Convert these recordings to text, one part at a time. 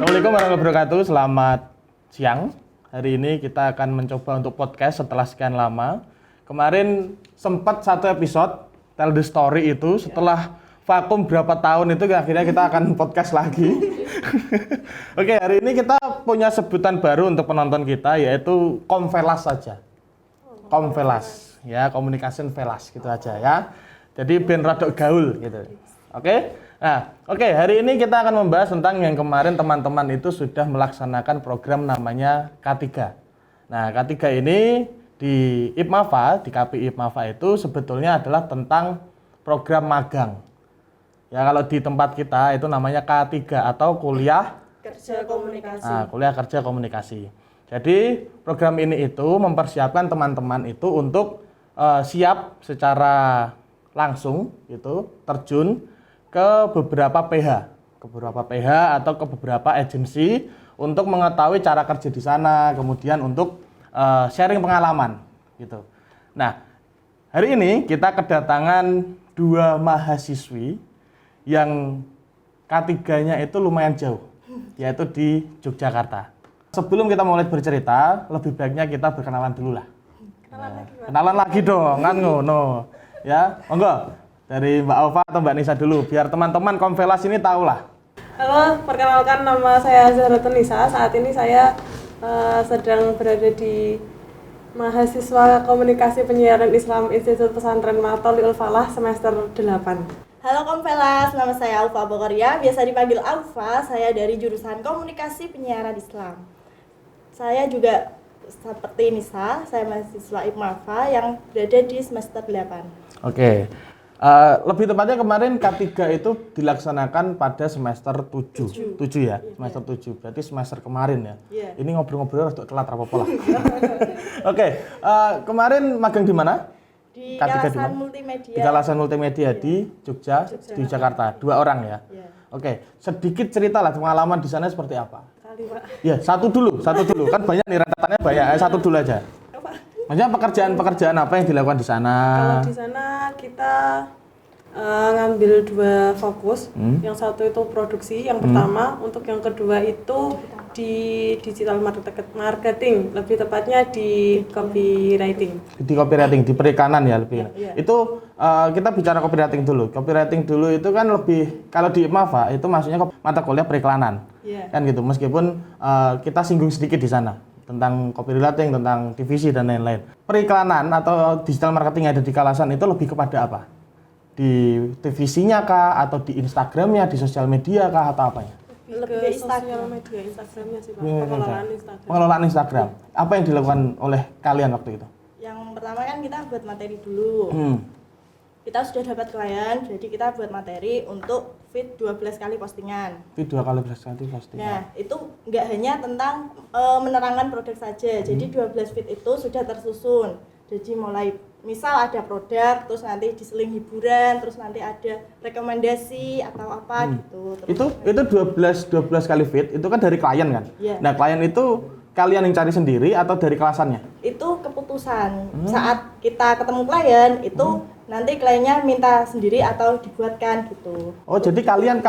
Assalamualaikum warahmatullahi wabarakatuh. Selamat siang. Hari ini kita akan mencoba untuk podcast setelah sekian lama. Kemarin sempat satu episode Tell the Story itu setelah vakum berapa tahun itu akhirnya kita akan podcast lagi. Oke, hari ini kita punya sebutan baru untuk penonton kita yaitu Komvelas saja. Komvelas, ya, communication velas gitu aja ya. Jadi ben rada gaul gitu. Oke? Nah, hari ini kita akan membahas tentang yang kemarin teman-teman itu sudah melaksanakan program namanya K3. Nah, K3 ini di IPMAVA, di KPI IPMAVA itu sebetulnya adalah tentang program magang. Ya, kalau di tempat kita itu namanya K3 atau kuliah kerja komunikasi. Nah, kuliah kerja komunikasi. Jadi, program ini itu mempersiapkan teman-teman itu untuk siap secara langsung gitu, terjun ke beberapa PH atau ke beberapa agensi untuk mengetahui cara kerja di sana, kemudian untuk sharing pengalaman gitu. Nah, hari ini kita kedatangan dua mahasiswi yang K3-nya itu lumayan jauh, yaitu di Yogyakarta. Sebelum kita mulai bercerita, lebih baiknya kita berkenalan dulu lah. Kenalan lagi dong, kan ngono. Ya, monggo. Dari Mbak Alfa atau Mbak Nisa dulu, biar teman-teman Komvelas ini tahu lah. Halo, perkenalkan nama saya Zahratun Nisa. Saat ini saya sedang berada di mahasiswa Komunikasi Penyiaran Islam Institut Pesantren Matholil Falah semester 8. Halo Komvelas, nama saya Aufa Bokoria, biasa dipanggil Aufa. Saya dari jurusan Komunikasi Penyiaran Islam. Saya juga seperti Nisa, saya mahasiswa IPMAVA yang berada di semester 8. Oke. Lebih tepatnya kemarin K3 itu dilaksanakan pada semester 7 ya, semester 7. Berarti semester kemarin ya. Ini ngobrol-ngobrol untuk telat apa-apa lah. Oke, kemarin magang di mana? Di K3 Kalasan Multimedia. Di Kalasan Multimedia di Jogja, di Jakarta. 2 orang ya. Oke, sedikit cerita lah pengalaman di sana seperti apa? Ya, satu dulu. Kan banyak nih, rentetannya banyak. Satu dulu aja. Maksudnya pekerjaan apa yang dilakukan di sana? Kalau di sana kita ngambil 2 fokus. Yang satu itu produksi, yang pertama. Untuk yang kedua itu di digital marketing, lebih tepatnya di copywriting. Di copywriting, di perikanan ya lebih. Itu kita bicara copywriting dulu. Copywriting dulu itu kan lebih, kalau di IPMAVA itu maksudnya mata kuliah periklanan. Kan gitu, meskipun kita singgung sedikit di sana tentang copywriting, tentang divisi dan lain-lain. Periklanan atau digital marketing yang ada di Kalasan itu lebih kepada apa? Di divisinya kah, atau di Instagramnya, di sosial media kah, atau apanya? Lebih ke sosial media, Instagramnya sih Pak, pengelolaan Instagram. Pengelolaan Instagram. Apa yang dilakukan oleh kalian waktu itu? Yang pertama kan kita buat materi dulu. Kita sudah dapat klien, jadi kita buat materi untuk feed 12 kali postingan. Feed 2 kali postingan. Nah, itu nggak hanya tentang menerangkan produk saja. Jadi 12 feed itu sudah tersusun. Jadi mulai misal ada produk, terus nanti diseling hiburan, terus nanti ada rekomendasi atau apa gitu. Terus itu 12 kali feed itu kan dari klien kan? Nah, klien itu kalian yang cari sendiri atau dari kelasannya? Itu keputusan. Saat kita ketemu klien itu nanti kliennya minta sendiri atau dibuatkan gitu. Oh, jadi kalian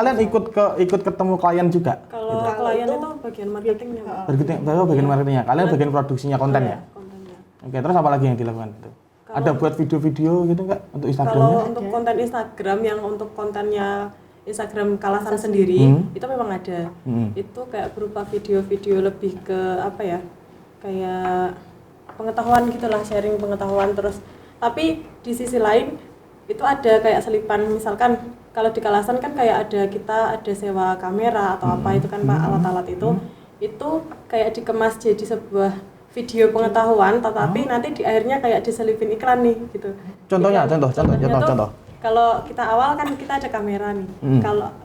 ikut ketemu klien juga? Kalau gitu. klien itu bagian marketingnya Pak. Bagian marketingnya, kalian bagian produksinya kontennya? Kontennya. Oke, terus apa lagi yang dilakukan itu? Ada buat video-video gitu nggak untuk Instagramnya? Kalau untuk konten Instagram yang untuk kontennya Instagram Kalasan sendiri itu memang ada. Itu kayak berupa video-video lebih ke apa ya? Kayak pengetahuan gitulah, sharing pengetahuan terus. Tapi di sisi lain itu ada kayak selipan, misalkan kalau di Kalasan kan kayak kita ada sewa kamera atau apa itu kan Pak, alat-alat itu kayak dikemas jadi sebuah video pengetahuan, tetapi nanti di akhirnya kayak diselipin iklan nih gitu. Contohnya. Kalau kita awal kan kita ada kamera nih. Kalau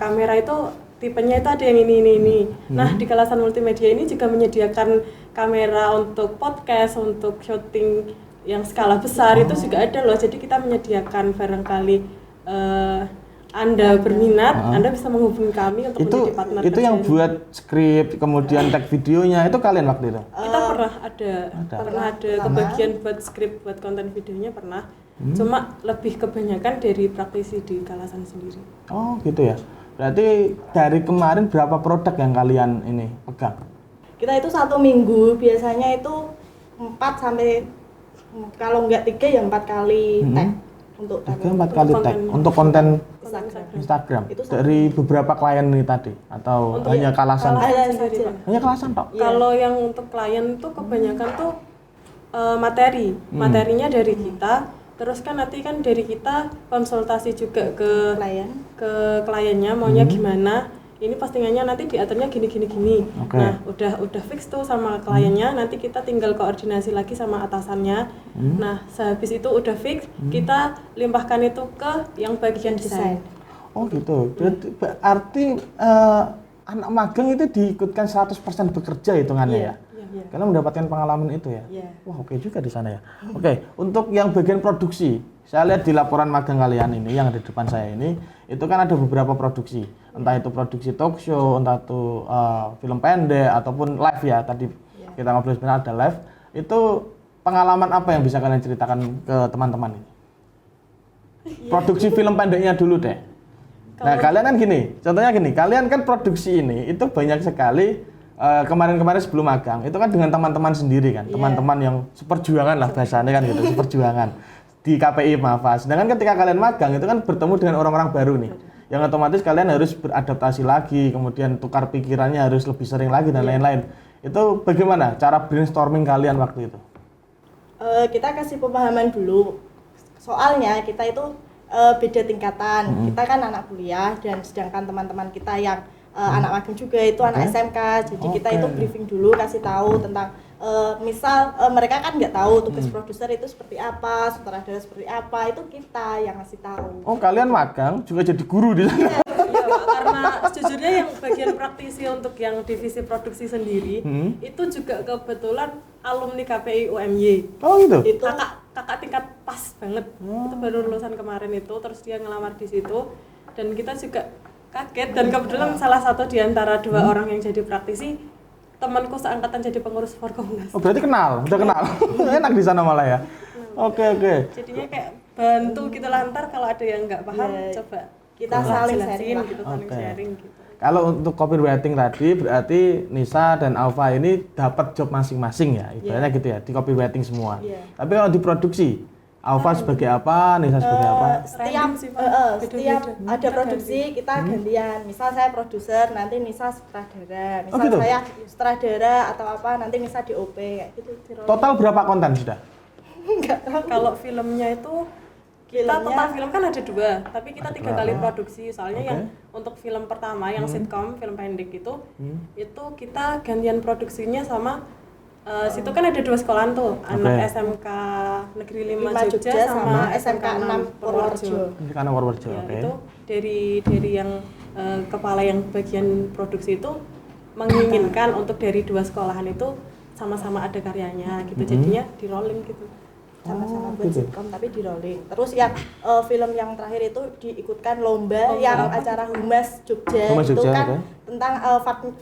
kamera itu tipenya itu ada yang ini. Nah, di Kalasan Multimedia ini juga menyediakan kamera untuk podcast, untuk syuting yang skala besar itu juga ada loh. Jadi kita menyediakan barangkali Anda berminat, Anda bisa menghubungi kami untuk menjadi partner. Itu yang buat skrip, kemudian tag videonya itu kalian waktu itu? Kita pernah ada kebagian buat skrip, buat konten videonya pernah. Cuma lebih kebanyakan dari praktisi di Kalasan sendiri. Oh gitu ya. Berarti dari kemarin berapa produk yang kalian ini pegang? Kita itu 1 minggu biasanya itu 4 sampai kalau nggak 3 ya 4 kali tag untuk 3-4 kali tag untuk konten Instagram. Itu Dari beberapa klien ini tadi atau Untuk hanya kalasan? sendiri, Pak. Hanya kalasan tok. Kalau yang untuk klien tuh kebanyakan tuh materinya dari kita, terus kan nanti kan dari kita konsultasi juga ke kliennya maunya gimana. Ini postingannya nanti diaturnya gini. Oke. Nah, udah fix tuh sama kliennya, nanti kita tinggal koordinasi lagi sama atasannya. Nah, sehabis itu udah fix, kita limpahkan itu ke yang bagian desain. Oh gitu. Berarti anak magang itu diikutkan 100% bekerja hitungannya ya? Iya. Karena mendapatkan pengalaman itu ya? Iya. Wah oke juga di sana ya. Oke, untuk yang bagian produksi, saya lihat di laporan magang kalian ini yang di depan saya ini, itu kan ada beberapa produksi. Entah itu produksi talk show, entah itu film pendek, ataupun live ya. Tadi kita ngobrol sebenarnya ada live. Itu pengalaman apa yang bisa kalian ceritakan ke teman-teman ini? Produksi film pendeknya dulu deh. Nah kalian kan gini, contohnya gini, kalian kan produksi ini itu banyak sekali kemarin-kemarin sebelum magang itu kan dengan teman-teman sendiri kan, teman-teman yang seperjuangan lah bahasanya kan gitu, seperjuangan di KPI Mava. Sedangkan ketika kalian magang itu kan bertemu dengan orang-orang baru nih, yang otomatis kalian harus beradaptasi lagi, kemudian tukar pikirannya harus lebih sering lagi dan lain-lain. Itu bagaimana cara brainstorming kalian waktu itu? Kita kasih pemahaman dulu, soalnya kita itu beda tingkatan. Kita kan anak kuliah dan sedangkan teman-teman kita yang anak magang juga itu anak SMK. Jadi kita itu briefing dulu, kasih tahu tentang misal mereka kan nggak tahu tugas produser itu seperti apa, sutradara seperti apa, itu kita yang ngasih tahu. Oh kalian magang juga jadi guru di sana? Iya Pak, karena sejujurnya yang bagian praktisi untuk yang divisi produksi sendiri itu juga kebetulan alumni KPI UMY. Oh gitu? Itu kakak tingkat pas banget. Itu baru lulusan kemarin itu, terus dia ngelamar di situ dan kita juga kaget dan kebetulan salah satu di antara 2 orang yang jadi praktisi temanku seangkatan jadi pengurus Forkomnas. Oh berarti kenal, udah kenal. Enak di sana malah ya. Oke. Jadinya kayak bantu gitu lah, ntar kalau ada yang nggak paham coba kita saling jelasin sharing lah. gitu, saling sharing gitu. Kalau untuk copywriting tadi berarti Nisa dan Alfa ini dapat job masing-masing ya, ibaratnya gitu ya, di copywriting semua. Tapi kalau di produksi, Alfa sebagai apa, Nisa sebagai apa? Setiap ada produksi kita gantian. Misal saya produser, nanti Nisa sutradara. Misal gitu? saya sutradara atau apa, nanti Nisa DOP kayak gitu. Total berapa konten sudah? Kalau filmnya itu kita total film kan ada 2, tapi kita 3 kali produksi. Soalnya yang untuk film pertama yang sitcom, film pendek itu kita gantian produksinya sama situ kan ada 2 sekolahan tuh, anak SMK Negeri 5 Jogja sama SMK 6 Purworejo. Karena Purworejo, Ya, itu dari yang kepala yang bagian produksi itu menginginkan untuk dari 2 sekolahan itu sama-sama ada karyanya gitu, jadinya di rolling gitu. Sama-sama buat sitcom tapi di rolling. Terus yang film yang terakhir itu diikutkan lomba yang acara Humas Jogja, itu kan tentang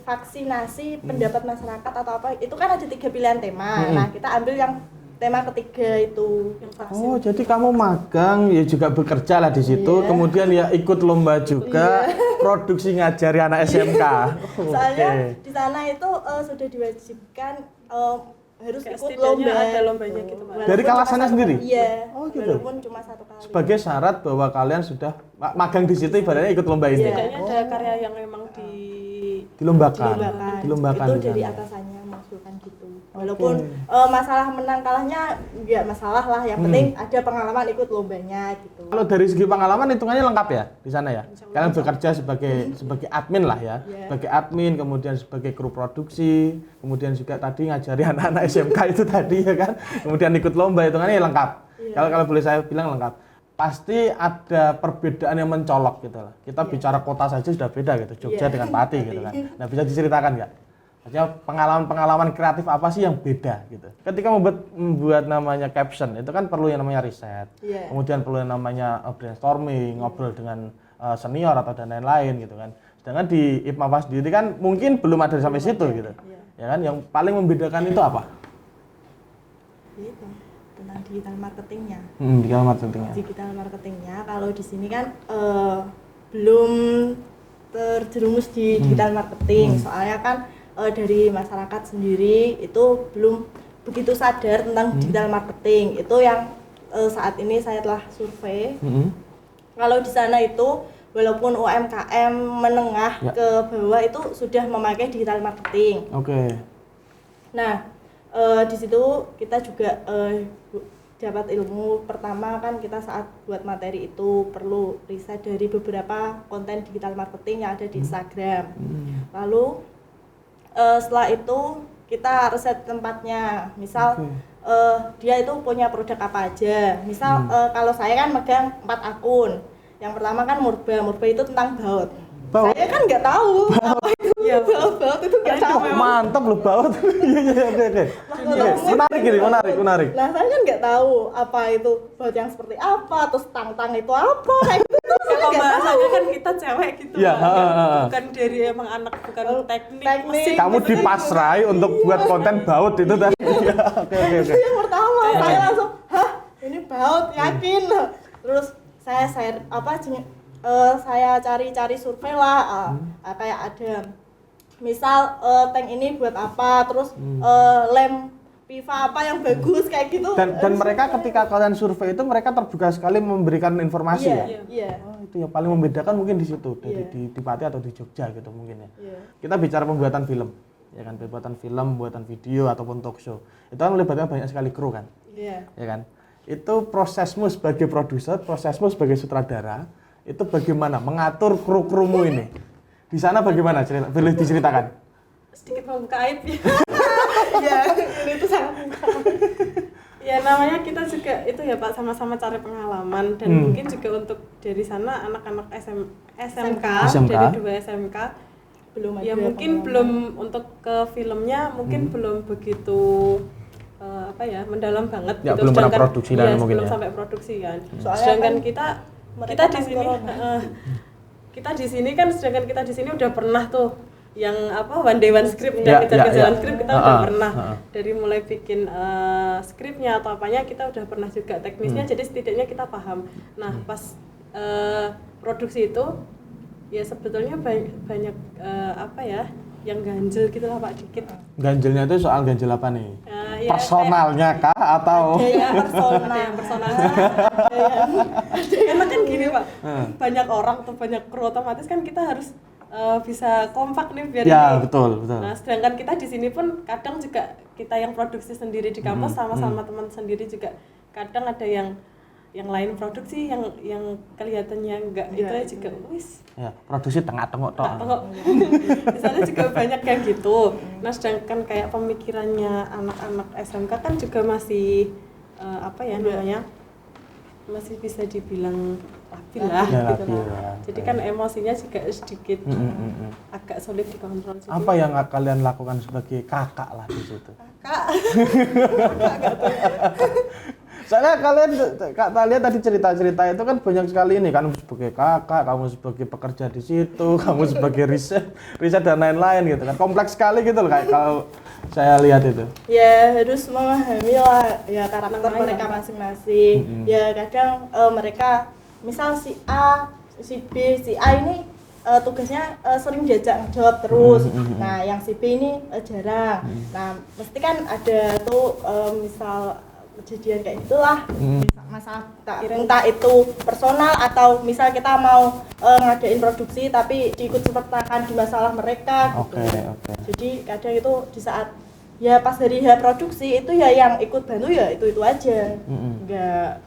vaksinasi pendapat masyarakat atau apa. Itu kan ada 3 pilihan tema. Nah, kita ambil yang tema ketiga itu yang vaksin. Oh, jadi kamu magang ya juga bekerja lah di situ, kemudian ya ikut lomba juga, produksi ngajari anak SMK. Soalnya di sana itu sudah diwajibkan harus kayak ikut lomba. Ada lombanya gitu Pak. Dari kalasannya sendiri? Iya. Oh gitu. Walaupun cuma 1 kali. Sebagai syarat bahwa kalian sudah magang di situ ibaratnya ikut lomba ini. Setidaknya ada karya yang memang dilombakan. Itu dari atasannya mengusulkan gitu. Walaupun masalah menang kalahnya nggak masalah lah, yang penting ada pengalaman ikut lombanya gitu. Kalau dari segi pengalaman hitungannya lengkap ya di sana ya. Kalian bekerja sebagai admin lah ya, sebagai admin, kemudian sebagai kru produksi, kemudian juga tadi ngajari anak-anak SMK itu tadi ya kan, kemudian ikut lomba, hitungannya lengkap. Kalau boleh saya bilang lengkap. Pasti ada perbedaan yang mencolok gitu lah. Kita bicara kota saja sudah beda gitu, Jogja dengan Pati gitu kan. Nah bisa diceritakan nggak? Maksudnya pengalaman kreatif apa sih yang beda gitu? Ketika membuat namanya caption itu kan perlu yang namanya riset, kemudian perlu yang namanya brainstorming, ngobrol dengan senior atau dan lain-lain gitu kan. Sedangkan di IPMAVA sendiri kan mungkin belum ada sampai situ gitu, ya kan? Yang paling membedakan itu apa? Itu tentang digital marketingnya. Digital marketingnya. Digital marketingnya kalau di sini kan belum terjerumus di digital marketing. Soalnya kan dari masyarakat sendiri itu belum begitu sadar tentang digital marketing. Itu yang saat ini saya telah survei. Kalau di sana itu walaupun UMKM menengah ke bawah itu sudah memakai digital marketing. Oke. Nah, di situ kita juga dapat ilmu. Pertama kan kita saat buat materi itu perlu riset dari beberapa konten digital marketing yang ada di Instagram. Lalu setelah itu kita riset tempatnya. Misal dia itu punya produk apa aja. Misal kalau saya kan megang 4 akun. Yang pertama kan Murba itu tentang baut. Saya kan nggak tahu apa itu baut itu nggak tahu. Mantap loh baut. Iya oke. Menarik. Nah saya kan nggak tahu apa itu baut yang seperti apa, terus tang itu apa kayak gitu. Kalau bahasanya kan kita cewek gitu Ya, bukan dari emang anak, bukan teknik. Kamu dipasrai untuk buat konten baut itu tadi. Oke. Itu yang pertama, saya langsung, hah ini baut, yakin. Terus saya cari survei lah, kayak ada misal tank ini buat apa, terus lem pipa apa yang bagus kayak gitu. Dan mereka ketika kalian survei itu mereka terbuka sekali memberikan informasi ya. Iya. Oh, itu yang paling membedakan mungkin di situ dari di Pati atau di Jogja gitu mungkin ya. Kita bicara pembuatan film, ya kan, pembuatan film, pembuatan video ataupun talk show. Itu kan melibatkan banyak sekali kru kan. Iya. Ya kan. Itu prosesmu sebagai produser, prosesmu sebagai sutradara, itu bagaimana mengatur kru-krumu ini? Di sana bagaimana? Boleh diceritakan? Sedikit membuka aib ya. Iya, itu sangat Ya namanya kita juga itu ya Pak, sama-sama cari pengalaman dan mungkin juga untuk dari sana anak-anak SMK dari 2 SMK belum ada ya mungkin belum untuk ke filmnya mungkin belum begitu mendalam banget Ya, gitu. belum pernah produksi dan mungkin belum ya. sampai produksi kan. Soalnya Sedangkan kan kita mereka di kan sini corona. sedangkan kita di sini udah pernah tuh yang one day one script Ya, dan kejar-kejaran ya. script kita udah pernah Heeh. dari mulai bikin skripnya atau apanya kita udah pernah juga teknisnya jadi setidaknya kita paham. Nah pas produksi itu ya sebetulnya banyak yang ganjel gitu lah Pak dikit. Ganjelnya itu soal ganjel apa nih? Ya, Personalnya kah atau Gaya personal. ada yang personal. Karena kan gini Pak, banyak orang atau banyak kru otomatis kan kita harus bisa kompak nih biar Ya, ini. betul. Nah, sedangkan kita di sini pun kadang juga kita yang produksi sendiri di kampus sama-sama teman sendiri juga kadang ada yang lain produksi yang kelihatannya enggak itu aja juga wis ya, produksi tengah-tengok tok. tengok. Di sana juga banyak kayak gitu. Nah, sedangkan kayak pemikirannya anak-anak SMK kan juga masih masih bisa dibilang labil lah Ya, gitu labil lah. lah. Jadi kan emosinya juga sedikit agak sulit dikontrol. Jadi, Apa yang kalian lakukan sebagai kakak lah di situ? Kak, Soalnya Kak lihat tadi cerita-cerita itu kan banyak sekali ini kan, sebagai kakak, kamu sebagai pekerja di situ, kamu sebagai riset dan lain-lain gitu kan. Kompleks sekali gitu loh kayak kalau saya lihat itu. ya harus memahami lah ya karakter mereka masing-masing. Ya kadang mereka misal si A, si B, si A ini tugasnya sering diajak jawab terus. Nah, yang si B ini jarang. Nah, mesti kan ada tuh misal kejadian kayak gitulah. Masalah entah itu personal atau misal kita mau ngadain produksi tapi diikut sertakan di masalah mereka gitu. Oke. Jadi kadang itu di saat ya pas dari produksi itu ya yang ikut bantu ya itu aja. Enggak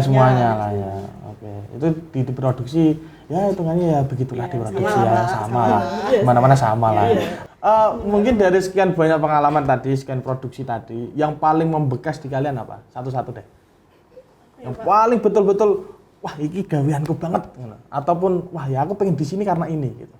semuanya lah ya. Oke. Itu di produksi ya hitungannya ya begitulah di produksi ya sama lah. Mana-mana sama lah. Mungkin dari sekian banyak pengalaman tadi, sekian produksi tadi, yang paling membekas di kalian apa? Satu-satu deh. Yang paling betul-betul wah ini gaweanku banget ataupun wah ya aku pengen di sini karena ini gitu.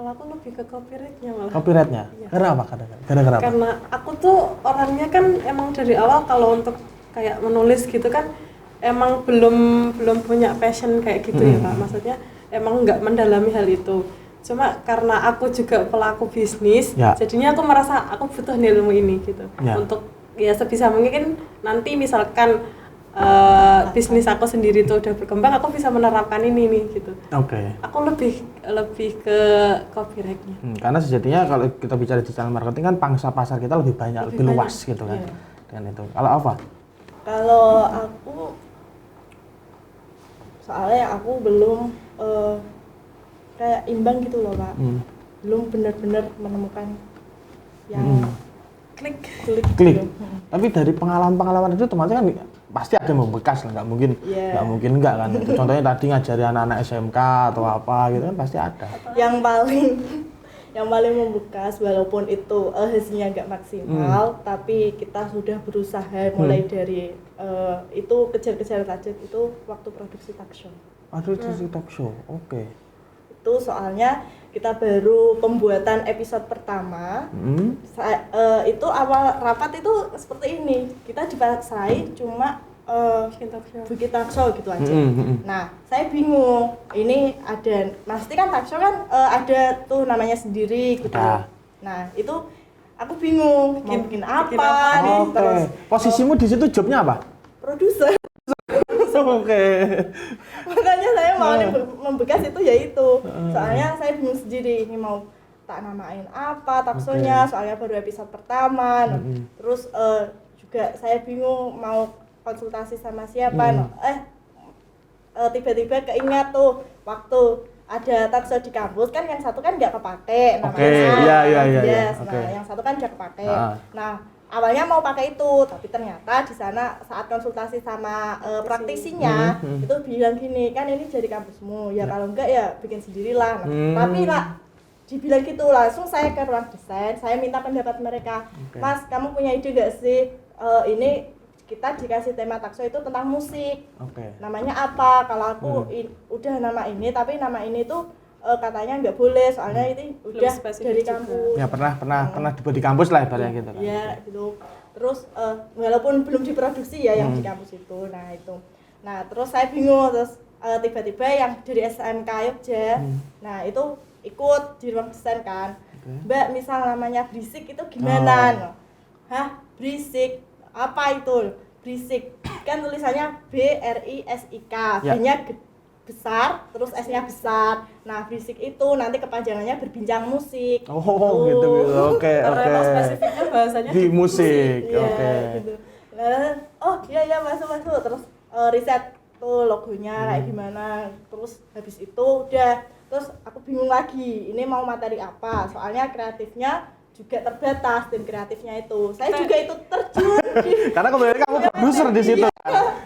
kalau aku lebih ke copyrightnya malah. Copyrightnya? Karena apa? Gara-gara apa? Karena aku tuh orangnya kan emang dari awal kalau untuk kayak menulis gitu kan emang belum punya passion kayak gitu ya Pak. Maksudnya emang nggak mendalami hal itu. Cuma karena aku juga pelaku bisnis, jadinya aku merasa aku butuh nih ilmu ini gitu. Untuk ya sebisa mungkin nanti misalkan bisnis aku sendiri tuh udah berkembang, aku bisa menerapkan ini nih gitu. Oke. Aku lebih ke copyrightnya. Karena sejatinya kalau kita bicara digital marketing kan pangsa pasar kita lebih banyak, lebih luas gitu kan. Iya. Dengan itu. Kalau apa? Kalau aku soalnya aku belum kayak imbang gitu loh Pak. Belum benar-benar menemukan yang klik. Klik. Gitu. Tapi dari pengalaman-pengalaman itu teman-teman kan pasti ada yang membekas lah, nggak mungkin enggak kan. Contohnya tadi ngajari anak-anak SMK atau apa gitu kan pasti ada. Yang paling membekas walaupun itu hasilnya nggak maksimal, tapi kita sudah berusaha mulai dari itu kejar-kejar target itu waktu produksi talk show. Produksi talk show, oke. Itu soalnya kita baru pembuatan episode pertama. Itu awal rapat itu seperti ini, kita dipaksai cuma bikin talk show gitu aja. Nah, saya bingung. Ini ada, pasti kan talk show kan ada tuh namanya sendiri gitu. Nah, itu aku bingung mau bikin apa nih. Terus posisimu di situ jobnya apa? Produser. Oke. Makanya saya mau membekas itu ya itu. Soalnya saya bingung sendiri ini mau tak namain apa talk show-nya, soalnya baru episode pertama. Terus juga saya bingung mau konsultasi sama siapa. Tiba-tiba keingat tuh waktu ada talk show di kampus kan, yang satu kan nggak kepake namanya. Iya. Nah, yang satu kan nggak kepake. Nah, awalnya mau pakai itu, tapi ternyata di sana saat konsultasi sama praktisinya itu bilang gini, kan ini jadi kampusmu, ya kalau enggak ya bikin sendirilah. Tapi lah dibilang gitu, langsung saya ke ruang desain, saya minta pendapat mereka. Mas, kamu punya ide gak sih? Ini kita dikasih tema talk show itu tentang musik. Namanya apa? Kalau aku udah nama ini, tapi nama ini tuh katanya nggak boleh, soalnya ini udah dari kampus. Ya pernah dibuat di kampus lah ibaratnya gitu kan. Iya gitu. Terus walaupun belum diproduksi ya yang di kampus itu. Nah terus saya bingung, terus tiba-tiba yang dari SMK Yogja, nah itu ikut di ruang desain kan. Mbak, misal namanya berisik itu gimana? Hah, berisik? Apa itu? Berisik kan tulisannya BRISIK, B-nya besar, terus S-nya besar. Nah, berisik itu nanti kepanjangannya berbincang musik. Gitu. Oke. Karena spesifiknya bahasanya di musik. Oke. Gitu. Nah, iya masuk. Terus riset tuh logonya kayak gimana. Terus habis itu udah, terus aku bingung lagi, ini mau materi apa? Soalnya kreatifnya juga terbatas, tim kreatifnya itu. Saya juga itu terjun. Karena kebetulan kamu produser di situ.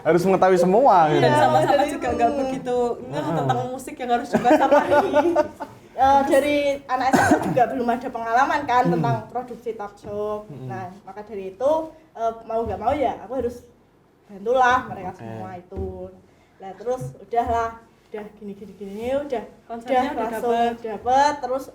Harus mengetahui semua gitu. Dan sama-sama juga nggak begitu tentang musik yang harus dibahas lagi. Dari anak SMA juga belum ada pengalaman kan tentang produksi talk show. Nah, maka dari itu mau nggak mau ya aku harus bantulah mereka semua itu. Nah, terus udah gini udah langsung dapet. Terus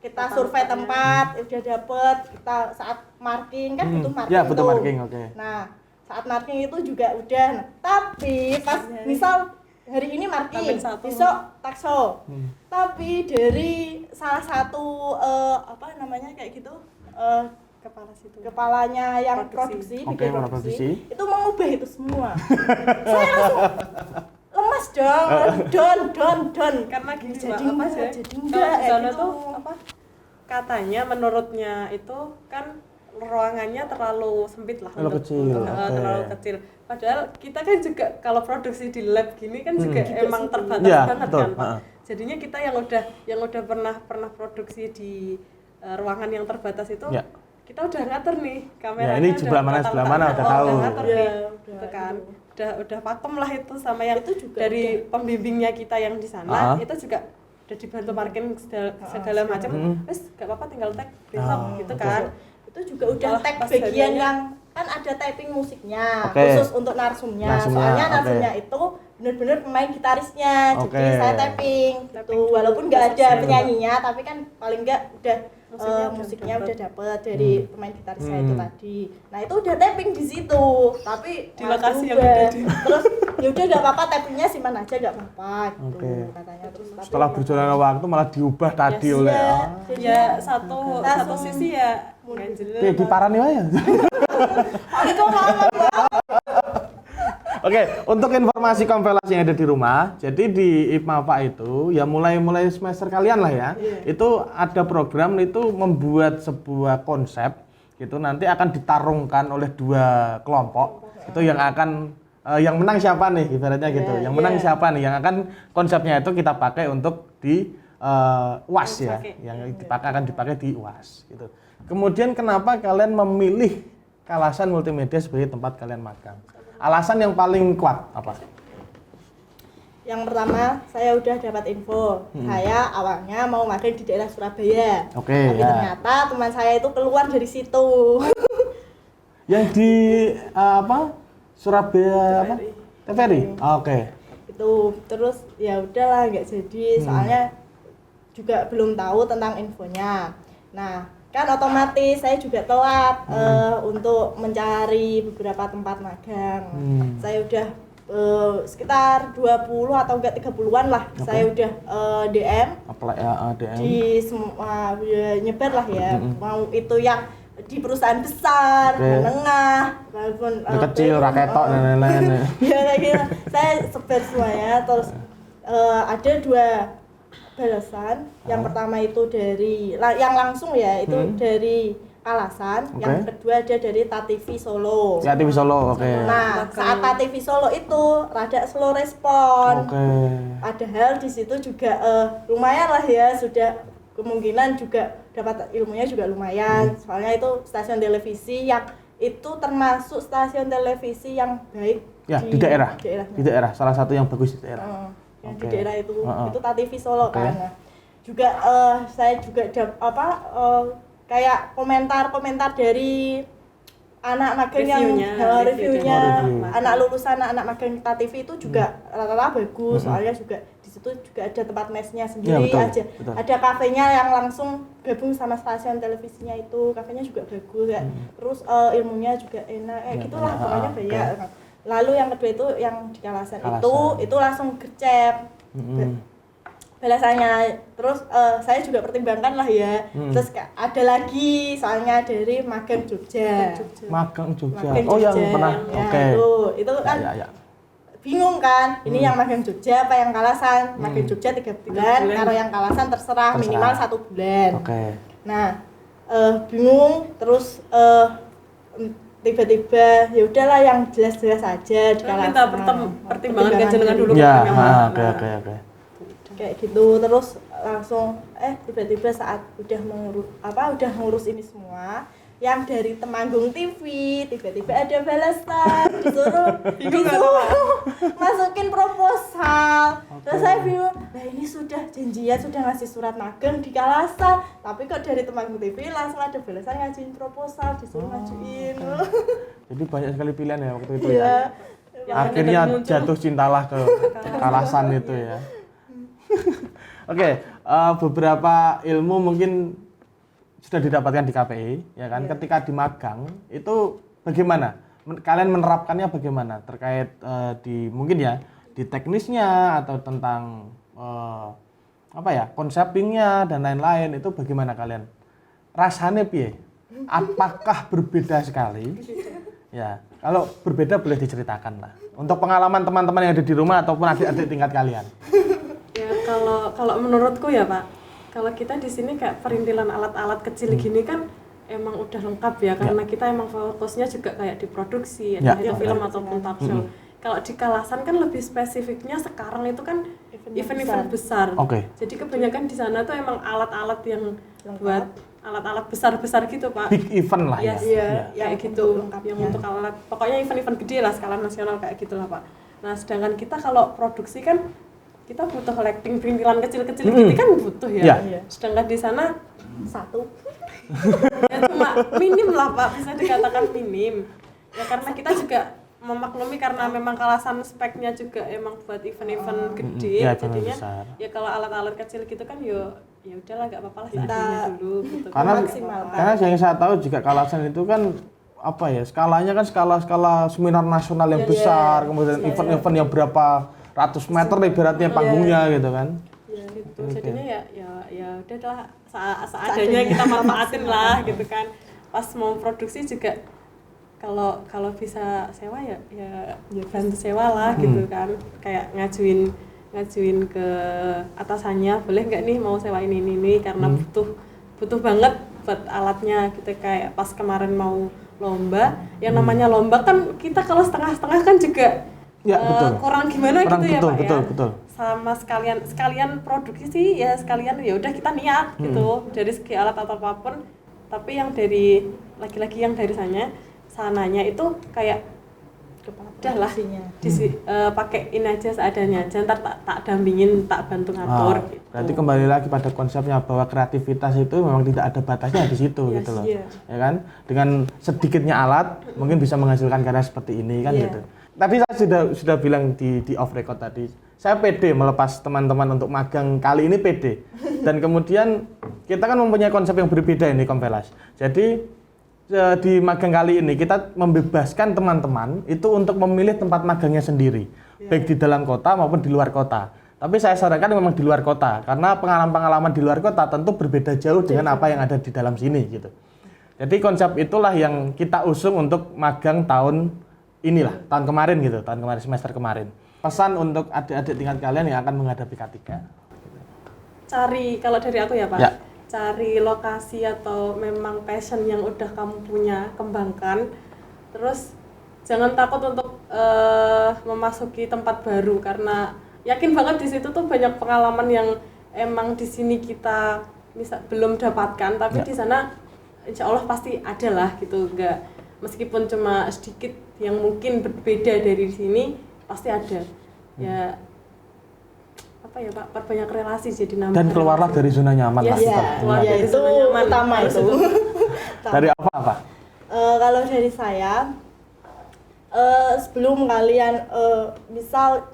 kita survei tempat udah dapet. Kita saat marking kan butuh marking. Ya, butuh marking, oke. Nah, saat marking itu juga udah. Tapi pas misal hari ini marking, besok talk show. Tapi dari salah satu apa namanya kayak gitu, kepalanya yang produksi, bikin produksi, itu mengubah itu semua. Saya langsung lemas dong, Karena gini jadi Mbak, enggak, ya? jadi Kalau enggak di sana gitu. tuh katanya menurutnya itu kan ruangannya terlalu sempit lah, terlalu kecil. Padahal kita kan juga kalau produksi di lab gini kan juga emang terbatas banget betul. Kan Pak. Jadinya kita yang udah pernah produksi di ruangan yang terbatas itu, kita udah ngatur nih kameranya. Ini sebelah mana udah tahu. Ngatur nih, gitu kan. Udah pakem lah itu sama yang itu juga dari pembimbingnya kita yang di sana, itu juga udah dibantu marketing segala macam. Terus gak apa-apa tinggal tag besok gitu kan. Itu juga udah tag bagian yang kan ada typing musiknya khusus untuk narsumnya. Soalnya narsumnya itu benar-benar pemain gitarisnya. Jadi saya typing gitu. Walaupun nggak ada penyanyinya, tapi kan paling nggak udah musiknya udah dapet dari pemain gitarisnya itu tadi. Nah itu udah tapping di situ, tapi di lokasi yang udah terus ya udah nggak apa-apa, tappingnya simpan aja nggak apa-apa gitu katanya. Terus setelah berjalannya waktu malah diubah tadi oleh ya satu sisi ya nggak jelas. Di parani wae. Itu malah Oke, untuk informasi konvelasi yang ada di rumah, jadi di IPMAPA itu ya mulai semester kalian lah ya, itu ada program itu membuat sebuah konsep gitu nanti akan ditarungkan oleh 2 kelompok itu yang akan yang menang siapa nih ibaratnya gitu, yang menang siapa nih yang akan konsepnya itu kita pakai untuk di UAS ya, yang akan dipakai di UAS gitu. Kemudian kenapa kalian memilih Kalasan Multimedia sebagai tempat kalian magang? Alasan yang paling kuat apa? Yang pertama, saya udah dapat info. Saya awalnya mau magang di daerah Surabaya. Oke, tapi ternyata teman saya itu keluar dari situ. Yang di Surabaya apa? TVRI. Oke. Itu terus ya udahlah nggak jadi, soalnya juga belum tahu tentang infonya. Nah, kan otomatis saya juga telat untuk mencari beberapa tempat magang. Saya udah sekitar 20 atau enggak 30-an lah. Saya udah DM Apply DM. di semua nyebar lah ya. Mau itu yang di perusahaan besar, menengah, maupun kecil, raketok dan lain-lain. ya kayak gitu. Saya sebar semuanya. Terus ada 2 balasan. Yang pertama itu dari yang langsung ya, itu dari Kalasan. Yang kedua ada dari TATV Solo. TATV Solo, oke. Nah, saat TATV Solo itu rada slow respon. Padahal di situ juga lumayan lah ya, sudah kemungkinan juga dapat ilmunya juga lumayan. Soalnya itu stasiun televisi yang itu termasuk stasiun televisi yang baik ya, di daerah. Di daerah, salah satu yang bagus di daerah. Yang di daerah itu TATV Solo kan. Nah, juga saya juga kayak komentar dari anak magang yang reviewnya anak lulusan anak magang TATV itu juga rata-rata bagus. Soalnya juga di situ juga ada tempat mesnya sendiri, betul. Ada kafenya yang langsung gabung sama stasiun televisinya itu, kafenya juga bagus ya. Terus ilmunya juga enak, gitulah pokoknya banyak. Lalu yang kedua itu yang di Kalasan. Itu langsung gercep balasannya. Terus saya juga pertimbangkan lah ya. Terus ada lagi soalnya dari Magang Jogja. Magang Jogja. Yang pernah. Ya, itu kan bingung kan. Ini yang Magang Jogja apa yang Kalasan? Magang Jogja 3 bulan, kalau yang Kalasan terserah minimal 1 bulan. Nah, bingung terus tiba-tiba ya udahlah yang jelas-jelas aja di Kalasan. Minta pertimbangan jenengan dulu. Ya, oke. Kayak gitu. Terus langsung tiba-tiba saat udah ngurus ini semua, yang dari Temanggung TV tiba-tiba ada balasan disuruh masukin proposal. Terus saya bingung, nah ini sudah janjian, sudah ngasih surat magang di Kalasan, tapi kok dari Temanggung TV langsung ada balasan ngajuin proposal, disuruh ngajuin. Jadi banyak sekali pilihan ya waktu itu ya. Akhirnya jatuh cintalah ke Kalasan itu ya. Oke, beberapa ilmu mungkin sudah didapatkan di KPI, ya kan? Ketika di magang itu bagaimana? Kalian menerapkannya bagaimana terkait mungkin ya di teknisnya atau tentang konseptingnya dan lain-lain, itu bagaimana kalian? Rasanya piye? Apakah berbeda sekali? Ya, kalau berbeda boleh diceritakan lah. Untuk pengalaman teman-teman yang ada di rumah ataupun adik-adik tingkat kalian. Ya kalau menurutku ya Pak, kalau kita di sini kayak perintilan alat-alat kecil gini kan emang udah lengkap ya, karena kita emang fokusnya juga kayak di produksi, ada film ataupun talk show. Kalau di Kalasan kan lebih spesifiknya sekarang itu kan event-event besar. Jadi kebanyakan di sana tuh emang alat-alat yang buat alat-alat besar-besar gitu Pak. Big event lah ya. Kayak gitu. Yang untuk alat, pokoknya event-event gede lah, skala nasional kayak gitulah Pak. Nah sedangkan kita kalau produksi kan kita butuh lighting perintilan kecil-kecil gitu kan butuh ya. Sedangkan di sana satu ya cuma minim lah Pak, bisa dikatakan minim ya, karena kita juga memaklumi karena memang Kalasan speknya juga emang buat event-event gede, jadinya ya kalau alat-alat kecil gitu kan ya udahlah nggak apa-apa lah seadanya dulu gitu. Karena yang saya tahu juga Kalasan itu kan skalanya kan skala seminar nasional yang besar, kemudian event-event yang berapa ratus meter ibaratnya panggungnya gitu kan. Gitu. Jadinya ya udahlah seadanya kita manfaatin lah gitu kan. Pas mau produksi juga kalau bisa sewa ya bantu sewa lah gitu kan, kayak ngajuin ke atasannya, boleh nggak nih mau sewa ini karena butuh banget buat alatnya gitu. Kayak pas kemarin mau lomba, yang namanya lomba kan kita kalau setengah-setengah kan juga kurang gimana gitu ya Pak ya. Betul. Sama sekalian produksi sih ya, sekalian ya udah kita niat gitu dari segi alat atau apapun. Tapi yang dari lagi-lagi yang dari sananya itu kayak udah lah pakein aja seadanya aja, ntar tak dampingin, tak bantu ngatur gitu. Berarti kembali lagi pada konsepnya bahwa kreativitas itu memang tidak ada batasnya di situ gitu loh. Ya kan? Dengan sedikitnya alat mungkin bisa menghasilkan karya seperti ini kan gitu. Tadi saya sudah bilang di off record tadi, saya pede melepas teman-teman untuk magang kali ini pede. Dan kemudian kita kan mempunyai konsep yang berbeda ini Komvelas. Jadi di magang kali ini kita membebaskan teman-teman itu untuk memilih tempat magangnya sendiri, baik di dalam kota maupun di luar kota. Tapi saya sarankan memang di luar kota, karena pengalaman-pengalaman di luar kota tentu berbeda jauh dengan apa yang ada di dalam sini gitu. Jadi konsep itulah yang kita usung untuk magang tahun kemarin semester kemarin. Pesan untuk adik-adik tingkat kalian yang akan menghadapi K3. Kalau dari aku ya Pak. Ya. Cari lokasi atau memang passion yang udah kamu punya, kembangkan. Terus jangan takut untuk memasuki tempat baru, karena yakin banget di situ tuh banyak pengalaman yang emang di sini kita belum dapatkan, tapi di sana insya Allah pasti ada lah gitu. Enggak, meskipun cuma sedikit yang mungkin berbeda dari sini, pasti ada. Ya Pak, perbanyak relasi jadi nambah. Dan keluarlah dari zona nyaman lah. Iya, itu utama itu. Dari apa? Kalau dari saya, sebelum kalian misal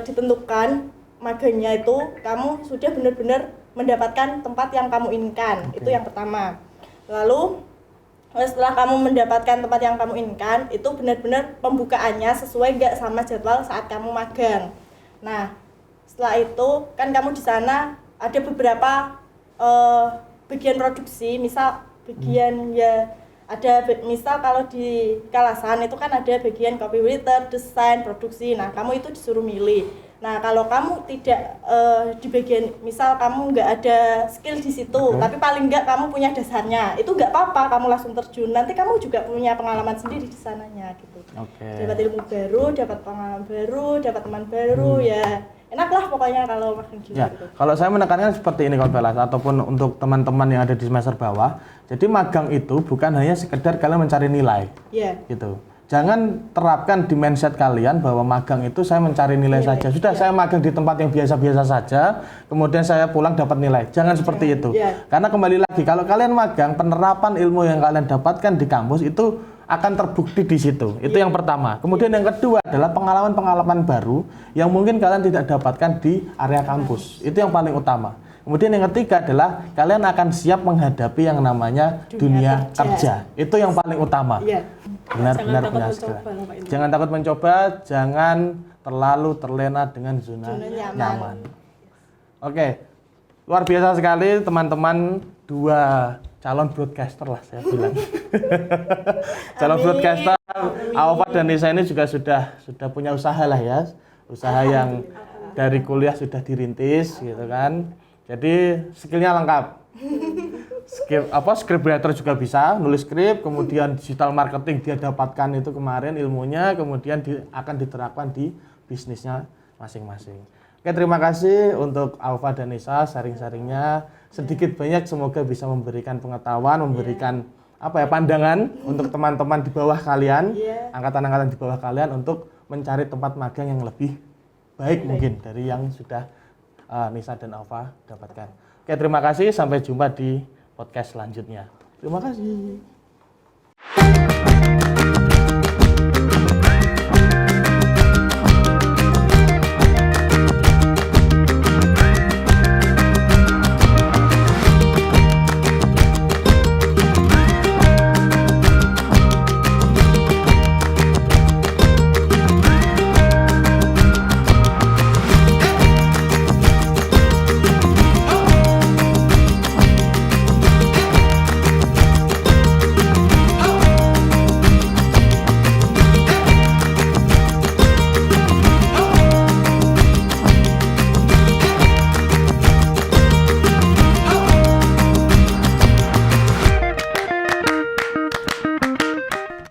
ditentukan magangnya itu, kamu sudah benar-benar mendapatkan tempat yang kamu inginkan. Itu yang pertama. Lalu setelah kamu mendapatkan tempat yang kamu inginkan, itu benar-benar pembukaannya sesuai nggak sama jadwal saat kamu magang. Nah, setelah itu kan kamu di sana ada beberapa bagian produksi, misal bagian misal kalau di Kalasan itu kan ada bagian copywriter, desain, produksi. Nah, kamu itu disuruh milih. Nah, kalau kamu tidak di bagian, misal kamu nggak ada skill di situ, tapi paling nggak kamu punya dasarnya, itu nggak apa-apa, kamu langsung terjun. Nanti kamu juga punya pengalaman sendiri di sananya gitu. Dapat ilmu baru, dapat pengalaman baru, dapat teman baru, ya enak lah pokoknya kalau makin gitu. Kalau saya menekankan seperti ini Komvelas, ataupun untuk teman-teman yang ada di semester bawah, jadi magang itu bukan hanya sekedar kalian mencari nilai, gitu. Jangan terapkan di mindset kalian bahwa magang itu saya mencari nilai saja. Sudah saya magang di tempat yang biasa-biasa saja, kemudian saya pulang dapat nilai. Jangan seperti itu. Karena kembali lagi, kalau kalian magang, penerapan ilmu yang kalian dapatkan di kampus itu akan terbukti di situ. Itu yang pertama. Kemudian yang kedua adalah pengalaman-pengalaman baru yang mungkin kalian tidak dapatkan di area kampus. Itu yang paling utama. Kemudian yang ketiga adalah kalian akan siap menghadapi yang namanya dunia kerja. Itu yang paling utama. Benar-benar punya skill. Jangan takut mencoba, jangan terlalu terlena dengan zona nyaman. Oke. Luar biasa sekali teman-teman, 2 calon broadcaster lah saya bilang. Calon broadcaster, Aufa dan Nisa ini juga sudah punya usaha lah ya. Usaha yang dari kuliah sudah dirintis gitu kan. Jadi skillnya lengkap. Scriptwriter juga bisa, nulis skrip, kemudian digital marketing dia dapatkan itu kemarin ilmunya, kemudian akan diterapkan di bisnisnya masing-masing. Oke, terima kasih untuk Aufa dan Nisa sharing-sharingnya. Sedikit banyak semoga bisa memberikan pengetahuan, memberikan pandangan untuk teman-teman di bawah kalian, angkatan-angkatan di bawah kalian untuk mencari tempat magang yang lebih baik mungkin dari yang sudah Nisa dan Aufa dapatkan. Oke, terima kasih, sampai jumpa di podcast selanjutnya. Terima kasih.